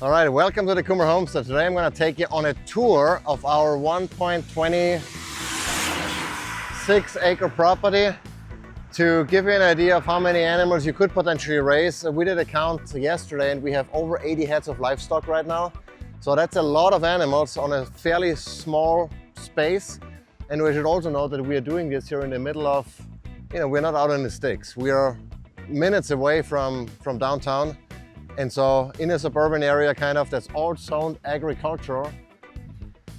All right, welcome to the Cooper Homestead. Today I'm going to take you on a tour of our 1.26 acre property to give you an idea of how many animals you could potentially raise. We did a count yesterday and we have over 80 heads of livestock right now. So that's a lot of animals on a fairly small space. And we should also know that we are doing this here in the middle of, we're not out in the sticks. We are minutes away from downtown. And so in a suburban area, that's all zoned agricultural,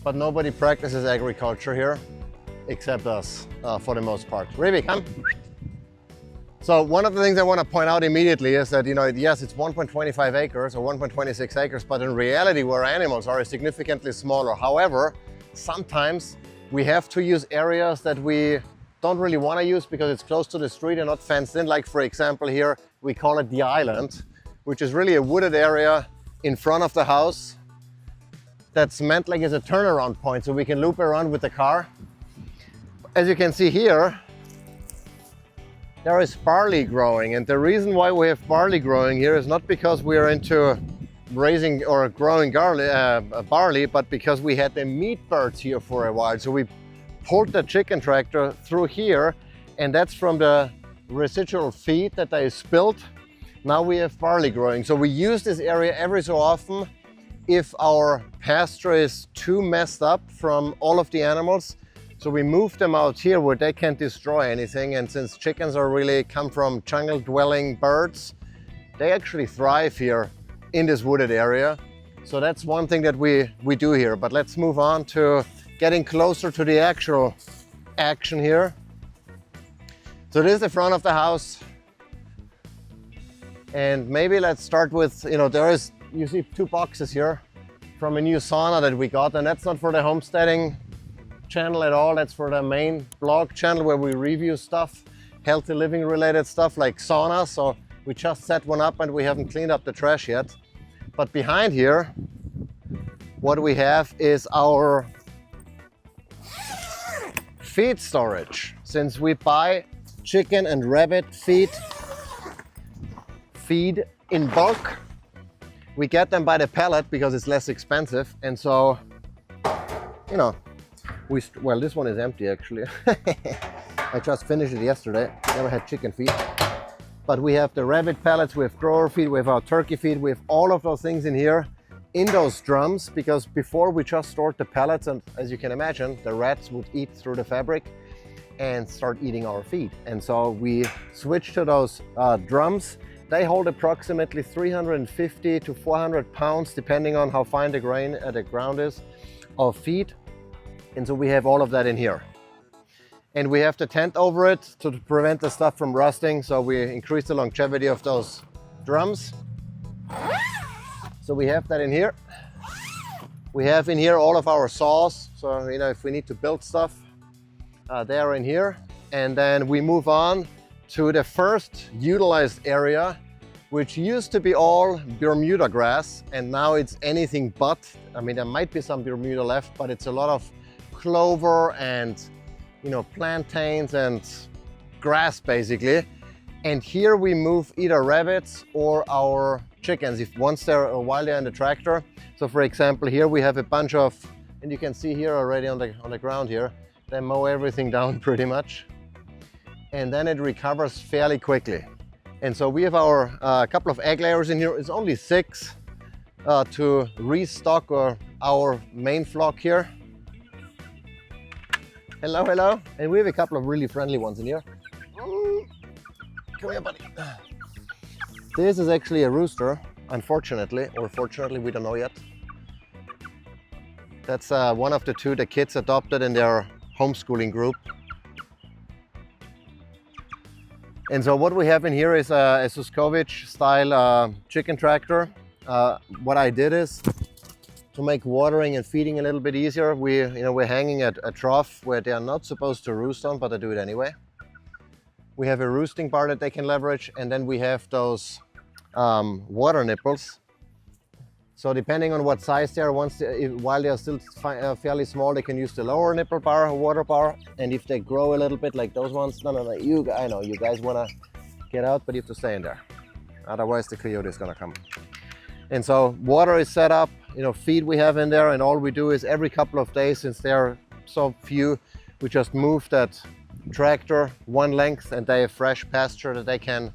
but nobody practices agriculture here except us for the most part. Ravi, come. So one of the things I want to point out immediately is that, yes, it's 1.25 acres or 1.26 acres, but in reality where animals are significantly smaller. However, sometimes we have to use areas that we don't really want to use because it's close to the street and not fenced in. Like for example here, we call it the island, which is really a wooded area in front of the house that's meant like as a turnaround point so we can loop around with the car. As you can see here, there is barley growing, and the reason why we have barley growing here is not because we are into raising or growing barley, but because we had the meat birds here for a while. So we pulled the chicken tractor through here, and that's from the residual feed that they spilled. Now we have barley growing. So we use this area every so often if our pasture is too messed up from all of the animals. So we move them out here where they can't destroy anything. And since chickens are really come from jungle dwelling birds, they actually thrive here in this wooded area. So that's one thing that we do here. But let's move on to getting closer to the actual action here. So this is the front of the house. And maybe let's start with, you see two boxes here from a new sauna that we got, and that's not for the homesteading channel at all. That's for the main blog channel where we review stuff, healthy living related stuff like sauna. So we just set one up and we haven't cleaned up the trash yet. But behind here, what we have is our feed storage. Since we buy chicken and rabbit feed in bulk, we get them by the pallet because it's less expensive. And so, well, this one is empty actually. I just finished it yesterday. Never had chicken feed. But we have the rabbit pellets, we have grower feed, we have our turkey feed, we have all of those things in here in those drums, because before we just stored the pellets, and as you can imagine, the rats would eat through the fabric and start eating our feed. And so we switched to those drums. They hold approximately 350 to 400 pounds, depending on how fine the ground is, of feed. And so we have all of that in here. And we have the tent over it to prevent the stuff from rusting. So we increase the longevity of those drums. So we have that in here. We have in here all of our saws. So, if we need to build stuff, they are in here. And then we move on to the first utilized area, which used to be all Bermuda grass, and now it's anything but. There might be some Bermuda left, but it's a lot of clover and plantains and grass basically. And here we move either rabbits or our chickens while they're in the tractor. So for example, here we have a bunch of, and you can see here already on the ground here, they mow everything down pretty much. And then it recovers fairly quickly. And so we have our couple of egg layers in here. It's only 6 to restock our main flock here. Hello, hello. And we have a couple of really friendly ones in here. Come here, buddy. This is actually a rooster, unfortunately, or fortunately, we don't know yet. That's one of the two the kids adopted in their homeschooling group. And so what we have in here is a Suscovich style chicken tractor. What I did is to make watering and feeding a little bit easier. We're hanging a trough where they are not supposed to roost on, but they do it anyway. We have a roosting bar that they can leverage, and then we have those water nipples. So depending on what size they are, while they are still fairly small, they can use the lower nipple bar, water bar. And if they grow a little bit like those ones, I know you guys want to get out, but you have to stay in there. Otherwise the coyote is going to come. And so water is set up, feed we have in there, and all we do is every couple of days, since there are so few, we just move that tractor one length and they have fresh pasture that they can,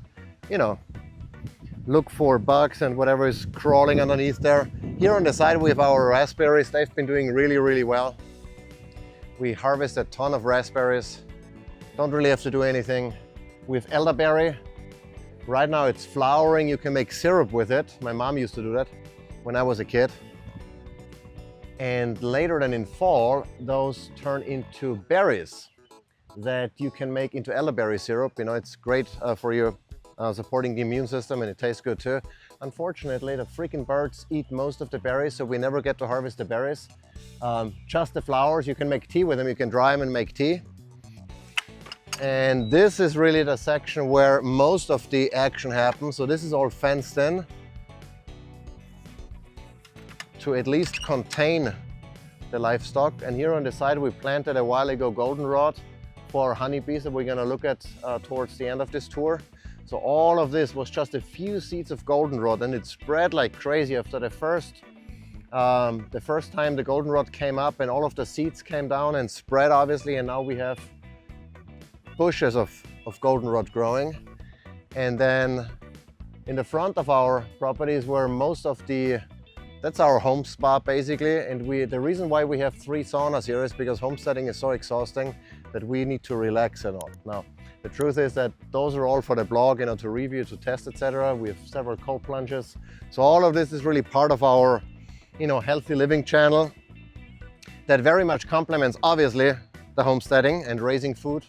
look for bugs and whatever is crawling underneath there. Here on the side we have our raspberries. They've been doing really, really well. We harvest a ton of raspberries. Don't really have to do anything. We have elderberry. Right now it's flowering. You can make syrup with it. My mom used to do that when I was a kid. And later than in fall, those turn into berries that you can make into elderberry syrup. It's great for you, supporting the immune system, and it tastes good too. Unfortunately, the freaking birds eat most of the berries, so we never get to harvest the berries. Just the flowers, you can make tea with them. You can dry them and make tea. And this is really the section where most of the action happens. So this is all fenced in to at least contain the livestock. And here on the side we planted a while ago goldenrod for honeybees that we're going to look at towards the end of this tour. So all of this was just a few seeds of goldenrod, and it spread like crazy after the first time the goldenrod came up, and all of the seeds came down and spread obviously, and now we have bushes of goldenrod growing. And then in the front of our properties where most of that's our home spa basically, and the reason why we have 3 saunas here is because homesteading is so exhausting that we need to relax and all. Now, the truth is that those are all for the blog, to review, to test, etc. We have several cold plunges. So all of this is really part of our, healthy living channel that very much complements, obviously, the homesteading and raising food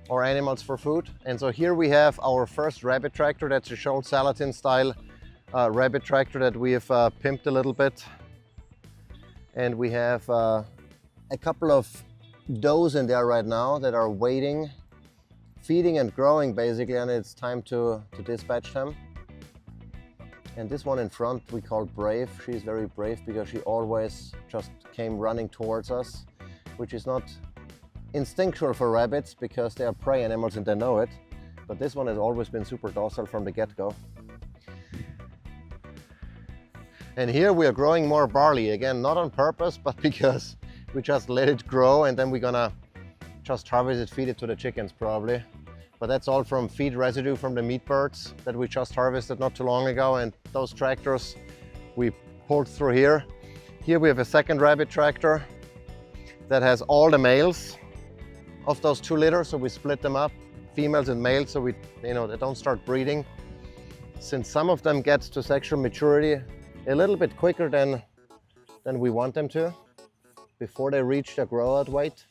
or animals for food. And so here we have our first rabbit tractor. That's a Scholl Salatin style rabbit tractor that we have pimped a little bit. And we have a couple of does in there right now that are waiting, feeding and growing basically, and it's time to dispatch them. And this one in front we call Brave. She's very brave because she always just came running towards us, which is not instinctual for rabbits because they are prey animals and they know it. But this one has always been super docile from the get-go. And here we are growing more barley, again, not on purpose, but because we just let it grow, and then we're gonna just harvest it, feed it to the chickens probably. But that's all from feed residue from the meat birds that we just harvested not too long ago, and those tractors we pulled through here. Here we have a second rabbit tractor that has all the males of those 2 litters, so we split them up, females and males, so they don't start breeding. Since some of them get to sexual maturity a little bit quicker than we want them to, before they reach their grow-out weight.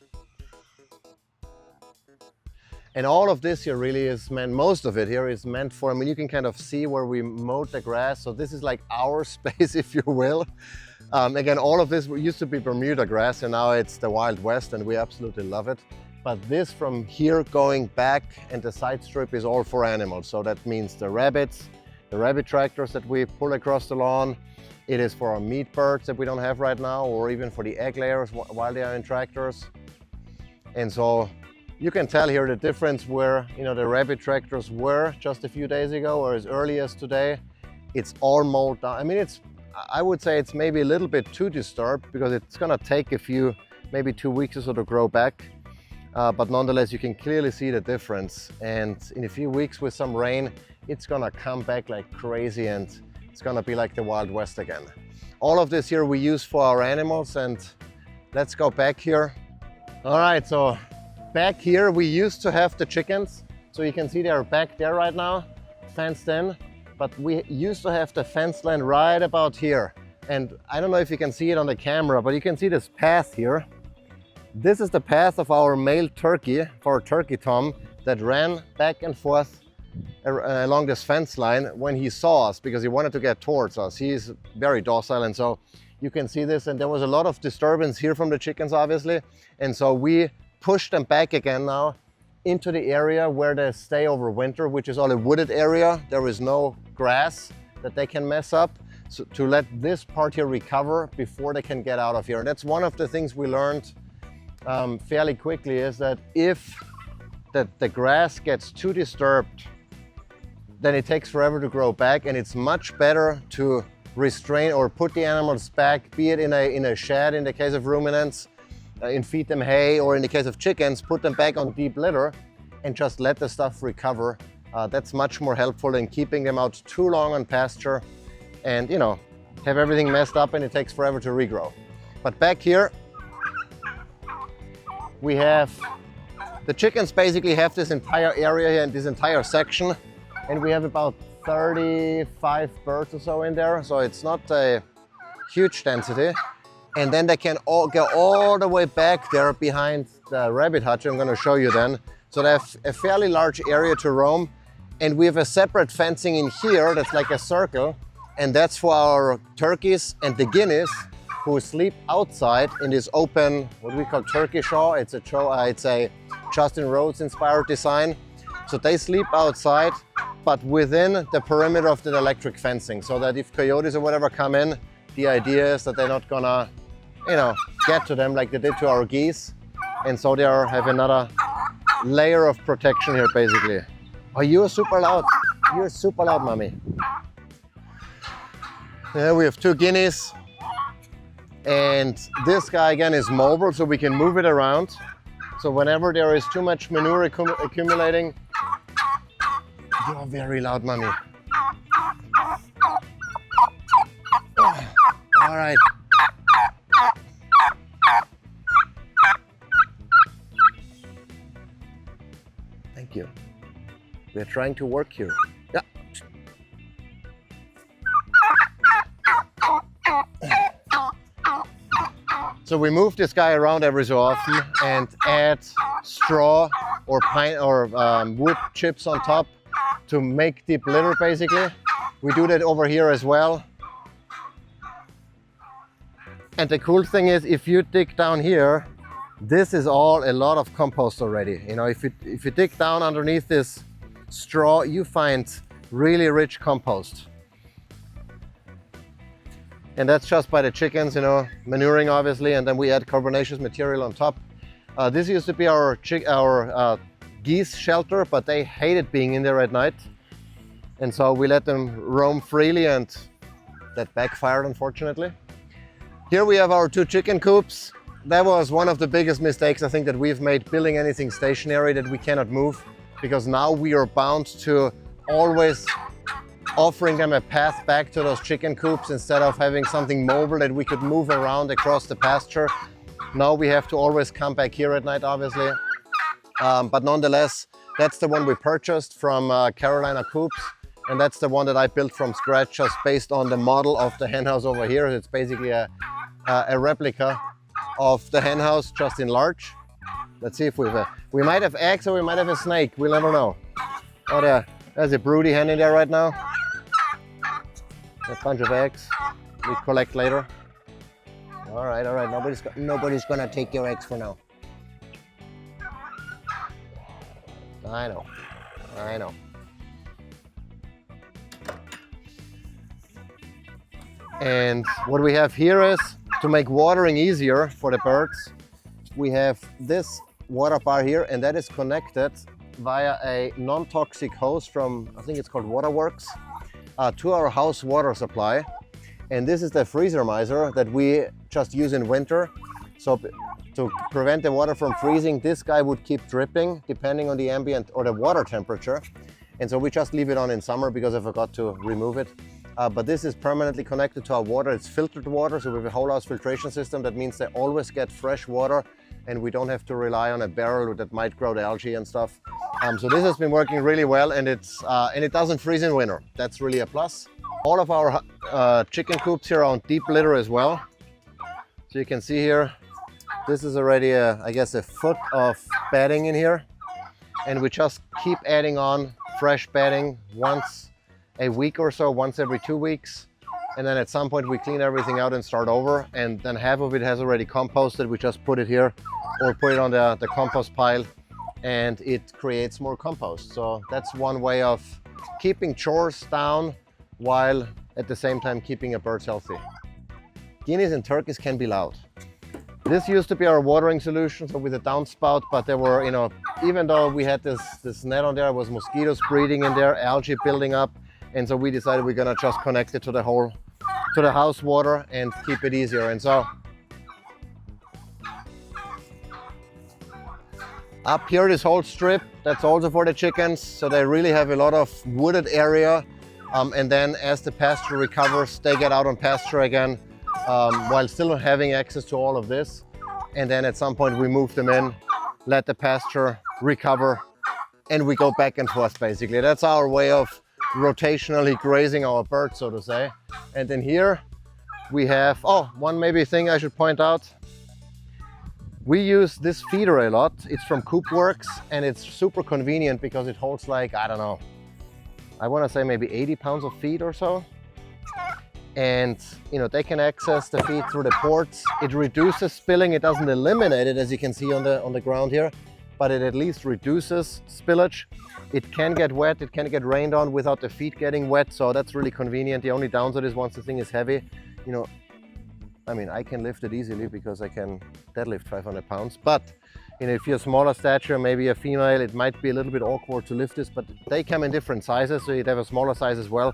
And all of this here really is meant, most of it here is meant for, you can kind of see where we mowed the grass. So this is like our space, if you will. Again, all of this used to be Bermuda grass, and now it's the Wild West, and we absolutely love it. But this from here going back and the side strip is all for animals. So that means the rabbits, the rabbit tractors that we pull across the lawn. It is for our meat birds that we don't have right now, or even for the egg layers while they are in tractors. And so you can tell here the difference where the rabbit tractors were just a few days ago, or as early as today. It's all mowed down. I would say it's maybe a little bit too disturbed because it's gonna take maybe 2 weeks or so to grow back. But nonetheless, you can clearly see the difference. And in a few weeks with some rain, it's gonna come back like crazy, and it's gonna be like the Wild West again. All of this here we use for our animals, and let's go back here. All right, so back here we used to have the chickens. So you can see they're back there right now, fenced in. But we used to have the fence line right about here. And I don't know if you can see it on the camera, but you can see this path here. This is the path of our male turkey, our turkey tom, that ran back and forth along this fence line when he saw us, because he wanted to get towards us. He's very docile, and so you can see this. And there was a lot of disturbance here from the chickens, obviously. And so we pushed them back again now into the area where they stay over winter, which is all a wooded area. There is no grass that they can mess up. So to let this part here recover before they can get out of here. And that's one of the things we learned fairly quickly, is that if the grass gets too disturbed, then it takes forever to grow back, and it's much better to restrain or put the animals back, be it in a shed in the case of ruminants, and feed them hay, or in the case of chickens, put them back on deep litter and just let the stuff recover. That's much more helpful than keeping them out too long on pasture and, you know, have everything messed up and it takes forever to regrow. But back here, we have, the chickens basically have this entire area here and this entire section, and we have about 35 birds or so in there, so it's not a huge density. And then they can all go all the way back there behind the rabbit hutch I'm going to show you then. So they have a fairly large area to roam, and we have a separate fencing in here that's like a circle, and that's for our turkeys and the guineas who sleep outside in this open, what we call turkey shaw. It's a Justin Rhodes inspired design. So they sleep outside, but within the perimeter of the electric fencing, so that if coyotes or whatever come in, the idea is that they're not gonna, you know, get to them like they did to our geese. And so they have another layer of protection here, basically. Oh, you're super loud. You're super loud, mommy. Yeah, we have 2 guineas. And this guy again is mobile, so we can move it around. So whenever there is too much manure accumulating, you're very loud, mommy. All right. Thank you. We're trying to work here. Yeah. So we move this guy around every so often and add straw or pine or wood chips on top to make deep litter, basically. We do that over here as well. And the cool thing is, if you dig down here, this is all a lot of compost already. You know, if you dig down underneath this straw, you find really rich compost. And that's just by the chickens, you know, manuring obviously, and then we add carbonaceous material on top. This used to be our geese shelter, but they hated being in there at night. And so we let them roam freely, and that backfired, unfortunately. Here we have our 2 chicken coops. That was one of the biggest mistakes I think that we've made, building anything stationary that we cannot move, because now we are bound to always offering them a path back to those chicken coops instead of having something mobile that we could move around across the pasture. Now we have to always come back here at night, obviously. But nonetheless, that's the one we purchased from Carolina Coops. And that's the one that I built from scratch, just based on the model of the hen house over here. It's basically a replica of the hen house, just in large. Let's see if we might have eggs or we might have a snake. We'll never know. Oh, there's a broody hen in there right now. A bunch of eggs we collect later. All right. Nobody's gonna take your eggs for now. I know. And what we have here is, to make watering easier for the birds, we have this water bar here, and that is connected via a non-toxic hose from, I think it's called Waterworks, to our house water supply. And this is the freezer miser that we just use in winter. So to prevent the water from freezing, this guy would keep dripping depending on the ambient or the water temperature. And so we just leave it on in summer because I forgot to remove it. But this is permanently connected to our water. It's filtered water, so we have a whole house filtration system. That means they always get fresh water, and we don't have to rely on a barrel that might grow the algae and stuff. So this has been working really well, and it doesn't freeze in winter. That's really a plus. All of our chicken coops here are on deep litter as well. So you can see here, this is already I guess a foot of bedding in here, and we just keep adding on fresh bedding once a week or so, once every 2 weeks. And then at some point we clean everything out and start over, and then half of it has already composted. We just put it here or put it on the compost pile, and it creates more compost. So that's one way of keeping chores down while at the same time keeping our birds healthy. Guineas and turkeys can be loud. This used to be our watering solution, so with a downspout, but there were, you know, even though we had this net on there, was mosquitoes breeding in there, algae building up. And so we decided we're gonna just connect it to the whole to the house water and keep it easier. And so up here, this whole strip, that's also for the chickens. So they really have a lot of wooded area. And then as the pasture recovers, they get out on pasture again, while still having access to all of this. And then at some point we move them in, let the pasture recover, and we go back and forth basically. That's our way of rotationally grazing our birds, so to say. And then here we have, oh, one maybe thing I should point out. We use this feeder a lot. It's from Coops, and it's super convenient because it holds like, I don't know, I want to say maybe 80 pounds of feed or so. And you know, they can access the feed through the ports. It reduces spilling. It doesn't eliminate it, as you can see on the ground here, but it at least reduces spillage. It can get wet, it can get rained on without the feet getting wet, so that's really convenient. The only downside is once the thing is heavy, you know, I mean, I can lift it easily because I can deadlift 500 pounds, but you know, if you're smaller stature, maybe a female, it might be a little bit awkward to lift this, but they come in different sizes, so you'd have a smaller size as well.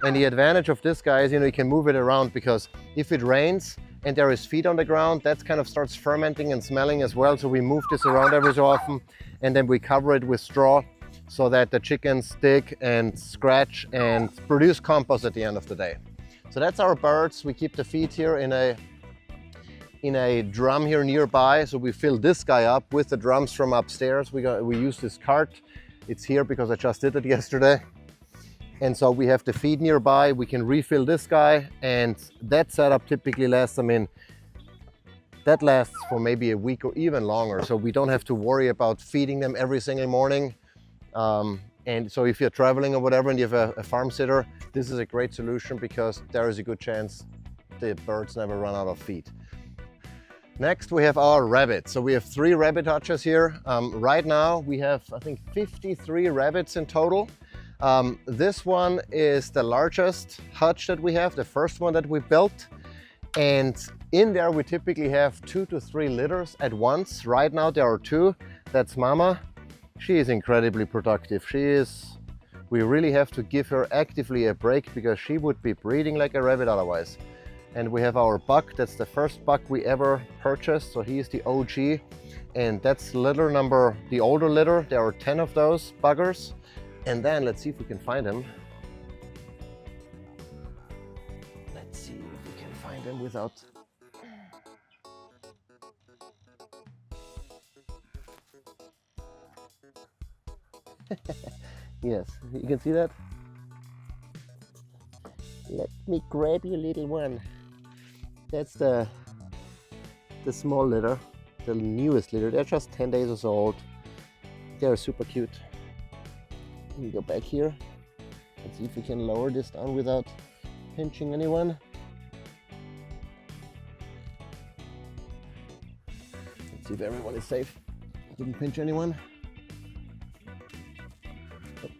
And the advantage of this guy is, you know, you can move it around, because if it rains and there is feed on the ground, that kind of starts fermenting and smelling as well. So we move this around every so often, and then we cover it with straw so that the chickens dig and scratch and produce compost at the end of the day. So that's our birds. We keep the feed here in a drum here nearby. So we fill this guy up with the drums from upstairs. We use this cart. It's here because I just did it yesterday. And so we have the feed nearby. We can refill this guy, and that setup typically lasts, I mean, that lasts for maybe a week or even longer. So we don't have to worry about feeding them every single morning. And so if you're traveling or whatever and you have a farm sitter, this is a great solution because there is a good chance the birds never run out of feed. Next, we have our rabbits. So we have 3 rabbit hutches here. Right now we have, I think, 53 rabbits in total. This one is the largest hutch that we have, the first one that we built. And in there we typically have 2 to 3 litters at once. Right now there are 2. That's Mama. She is incredibly productive. We really have to give her actively a break because she would be breeding like a rabbit otherwise. And we have our buck. That's the first buck we ever purchased. So he is the OG. And that's litter number, the older litter. There are 10 of those buggers. And then let's see if we can find him. Let's see if we can find him without... Yes, you can see that. Let me grab you, little one. That's the small litter, the newest litter. They're just 10 days or so old. They're super cute. Let me go back here and see if we can lower this down without pinching anyone. Let's see if everyone is safe. Didn't pinch anyone.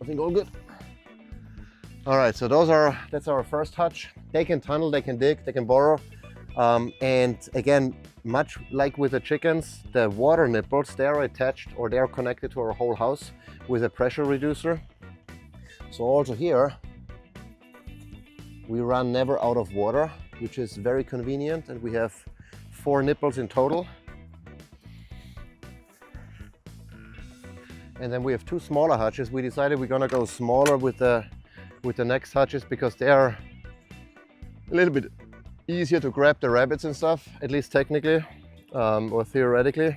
I think all good. All right, so that's our first hutch. They can tunnel, they can dig, they can burrow. And again, much like with the chickens, the water nipples, they're attached or they're connected to our whole house with a pressure reducer. So also here, we run never out of water, which is very convenient. And we have 4 nipples in total. And then we have 2 smaller hutches. We decided we're gonna go smaller with the next hutches because they are a little bit easier to grab the rabbits and stuff, at least technically or theoretically.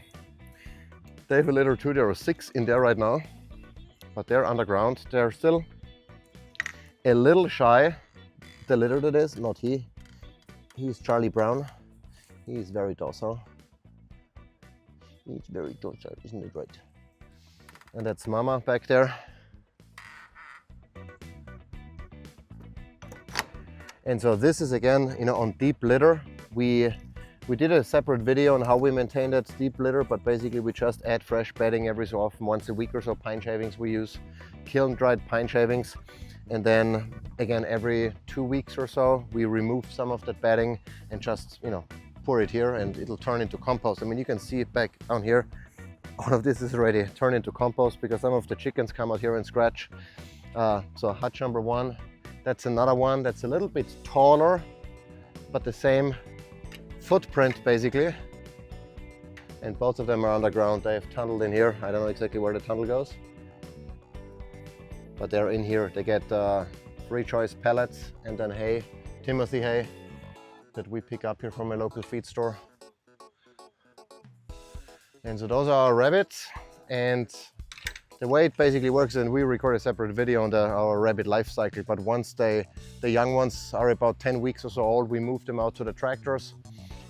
They have a litter too. There are 6 in there right now, but they're underground. They're still a little shy. The litter that is, not he. He's Charlie Brown. He's very docile. He's very docile, isn't it right? And that's Mama back there. And so this is again, you know, on deep litter. We did a separate video on how we maintain that deep litter, but basically we just add fresh bedding every so often, once a week or so. Pine shavings we use, kiln dried pine shavings. And then again, every 2 weeks or so, we remove some of that bedding and just, you know, pour it here and it'll turn into compost. I mean, you can see it back down here. All of this is already turned into compost because some of the chickens come out here and scratch. So hutch number 1, that's another one that's a little bit taller but the same footprint basically. And both of them are underground. They have tunneled in here. I don't know exactly where the tunnel goes, but they're in here. They get free choice pellets and then hay, Timothy hay, that we pick up here from a local feed store. And so those are our rabbits. And the way it basically works, and we record a separate video on our rabbit life cycle, but once the young ones are about 10 weeks or so old, we move them out to the tractors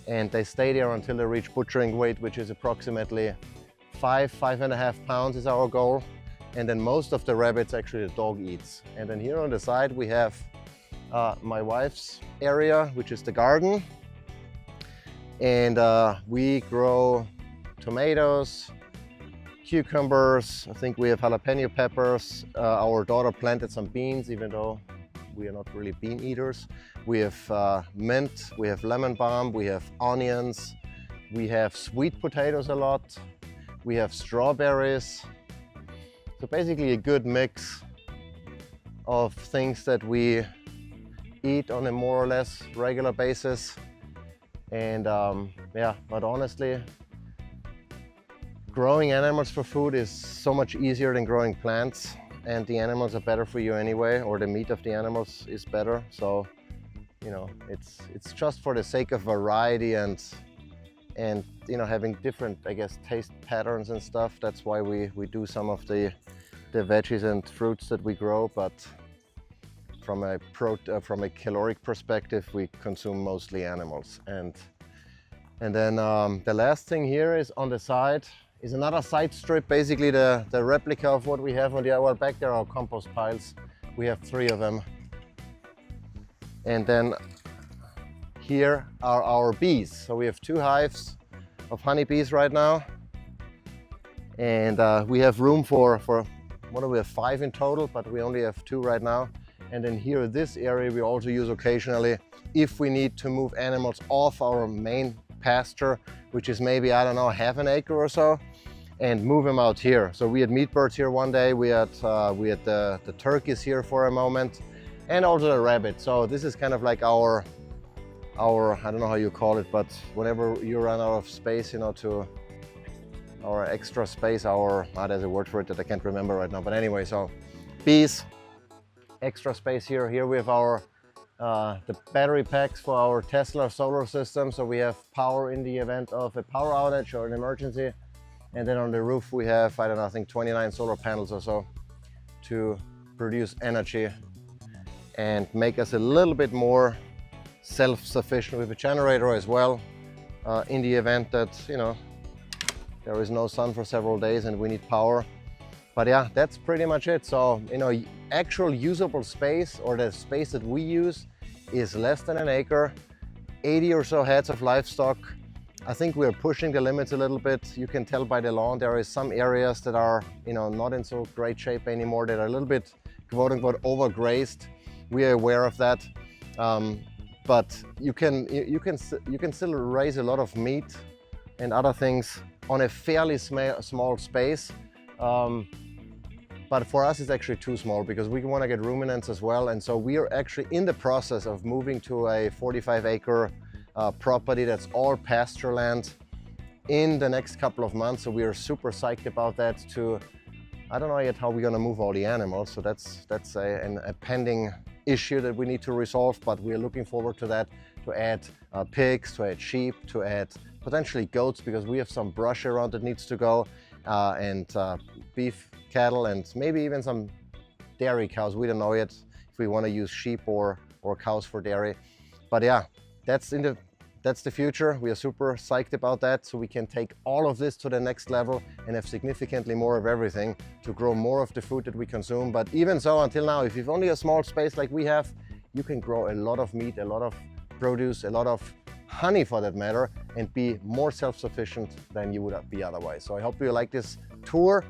and they stay there until they reach butchering weight, which is approximately 5.5 pounds is our goal. And then most of the rabbits actually the dog eats. And then here on the side we have my wife's area, which is the garden. And we grow tomatoes, cucumbers, I think we have jalapeno peppers. Our daughter planted some beans, even though we are not really bean eaters. We have mint, we have lemon balm, we have onions, we have sweet potatoes a lot, we have strawberries. So basically a good mix of things that we eat on a more or less regular basis. And yeah, but honestly, growing animals for food is so much easier than growing plants, and the animals are better for you anyway, or the meat of the animals is better. So, you know, it's just for the sake of variety and you know, having different, I guess, taste patterns and stuff. That's why we do some of the veggies and fruits that we grow, but from a caloric perspective, we consume mostly animals. And then the last thing here is on the side is another side strip, basically the replica of what we have on the well, back there are compost piles. We have 3 of them. And then here are our bees. So we have 2 hives of honeybees right now. And we have room for what do we have, 5 in total, but we only have 2 right now. And then here, this area we also use occasionally if we need to move animals off our main pasture, which is maybe, I don't know, half an acre or so, and move them out here. So we had meat birds here one day, we had the turkeys here for a moment, and also the rabbit. So this is kind of like our I don't know how you call it, but whenever you run out of space, you know, to our extra space, there's a word for it that I can't remember right now, but anyway, so bees, extra space here. Here we have our the battery packs for our Tesla solar system, so we have power in the event of a power outage or an emergency. And then on the roof we have, I don't know, I think 29 solar panels or so to produce energy and make us a little bit more self-sufficient with a generator as well, in the event that, you know, there is no sun for several days and we need power. But yeah, that's pretty much it. So, you know, actual usable space, or the space that we use, is less than an acre, 80 or so heads of livestock. I think we're pushing the limits a little bit. You can tell by the lawn, there is some areas that are, you know, not in so great shape anymore, that are a little bit, quote unquote, overgrazed. We are aware of that. But you can still raise a lot of meat and other things on a fairly small space. But for us, it's actually too small because we want to get ruminants as well. And so we are actually in the process of moving to a 45-acre property that's all pasture land in the next couple of months. So we are super psyched about that. I don't know yet how we're going to move all the animals. So that's a pending issue that we need to resolve, but we're looking forward to that, to add pigs, to add sheep, to add potentially goats, because we have some brush around that needs to go, and beef cattle, and maybe even some dairy cows. We don't know yet if we want to use sheep or cows for dairy. But yeah, that's the future. We are super psyched about that, so we can take all of this to the next level and have significantly more of everything to grow more of the food that we consume. But even so, until now, if you've only a small space like we have, you can grow a lot of meat, a lot of produce, a lot of honey for that matter, and be more self-sufficient than you would be otherwise. So I hope you like this tour.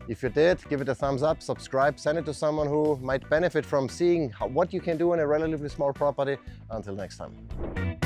If you did, give it a thumbs up, subscribe, send it to someone who might benefit from seeing what you can do on a relatively small property. Until next time.